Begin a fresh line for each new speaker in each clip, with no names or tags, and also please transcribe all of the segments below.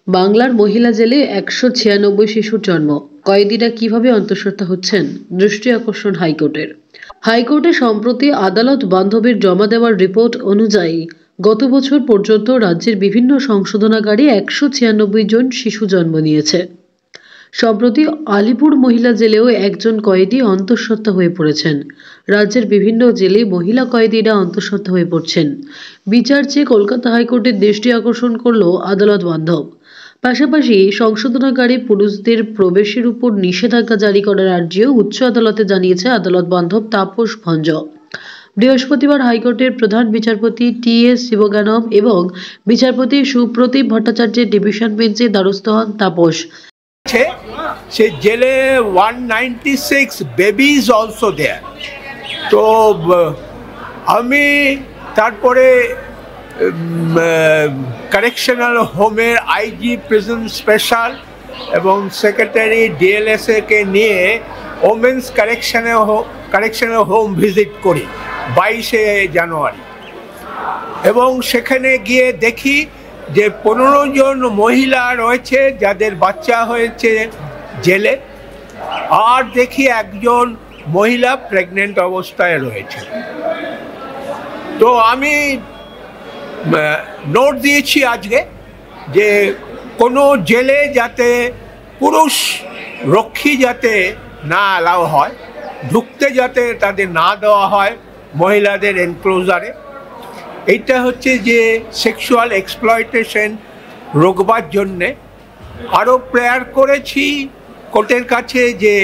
বাংলার মহিলা জেলে ১৯৬ শিশুর জন্ম। কয়েদিরা কিভাবে অন্তঃসত্ত্বা হচ্ছেন? দৃষ্টি আকর্ষণ হাইকোর্টের। হাইকোর্টে সম্প্রতি আদালত বান্ধবীর জমা দেওয়ার রিপোর্ট অনুযায়ী গত বছর পর্যন্ত রাজ্যের বিভিন্ন সংশোধনাগারে ১৯৬ জন শিশু জন্ম নিয়েছে। সম্প্রতি আলিপুর মহিলা জেলেও একজন কয়েদি অন্তঃসত্ত্বা হয়ে পড়েছেন। রাজ্যের বিভিন্ন জেলে মহিলা কয়েদিরা অন্তঃসত্ত্বা হয়ে পড়ছেন। বিচার চেয়ে কলকাতা হাইকোর্টের দৃষ্টি আকর্ষণ করল আদালত বান্ধব। পাশাপাশি সংশোধনাগারে পুরুষদের প্রবেশের উপর নিষেধাজ্ঞা জারি করার আর্জিও উচ্চ আদালতে জানিয়েছে আদালত বান্ধব তাপস ভঞ্জ। বৃহস্পতিবার হাইকোর্টের প্রধান বিচারপতি টি.এস. শিবগানম এবং বিচারপতি সুপ্রতীপ ভট্টাচার্যের ডিভিশন বেঞ্চে দ্বারস্থ হন তাপস।
সে জেলে 196 বেবিজ অলসো দেয়ার। তো আমি তারপরে কারেকশনাল হোমের আইজি প্রিজন স্পেশাল এবং সেক্রেটারি ডিএলএসএ কে নিয়ে ওমেন্স কারেকশনাল হোম ভিজিট করি 22শে জানুয়ারি, এবং সেখানে গিয়ে দেখি যে 15 জন মহিলা রয়েছে যাদের বাচ্চা হয়েছে জেলে, আর দেখি একজন মহিলা প্রেগনেন্ট অবস্থায় রয়েছে। তো আমি নোট দিয়েছি আজকে যে কোনো জেলে যাতে পুরুষ রক্ষী যাতে না অ্যালাউ হয়, ঢুকতে যাতে তাদের না দেওয়া হয় মহিলাদের এনক্লোজারে। এইটা হচ্ছে যে সেক্সুয়াল এক্সপ্লয়টেশন রোকবার জন্যে। আরও প্রেয়ার করেছি কোর্টের কাছে যে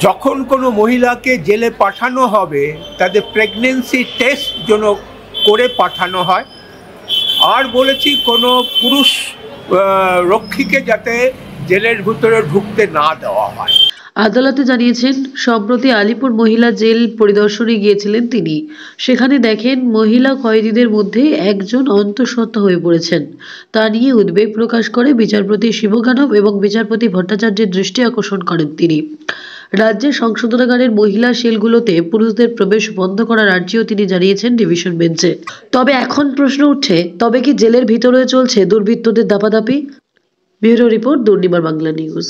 যখন কোনো মহিলাকে জেলে পাঠানো হবে তাদের প্রেগনেন্সি টেস্ট যেন করে পাঠানো হয়, আর বলেছি কোনো পুরুষ রক্ষীকে যাতে জেলের ভিতরে ঢুকতে না দেওয়া হয়।
আদালতে জানিয়েছেন, সম্প্রতি আলিপুর মহিলা জেল পরিদর্শনে গিয়েছিলেন তিনি। সেখানে দেখেন মহিলা কয়েদিদের মধ্যে একজন অন্তঃসত্ত্বা হয়ে পড়েছেন। তা নিয়ে উদ্বেগ প্রকাশ করে বিচারপতি শিবগানম এবং বিচারপতি ভট্টাচার্যের দৃষ্টি আকর্ষণ করেন তিনি। রাজ্যের সংশোধনাগারের মহিলা সেলগুলোতে পুরুষদের প্রবেশ বন্ধ করার আর্জিও তিনি জানিয়েছেন ডিভিশন বেঞ্চে। তবে এখন প্রশ্ন উঠছে, তবে কি জেলের ভিতরে চলছে দুর্বৃত্তদের দাপাদাপি? Bureau report, Durnibar Bangla news.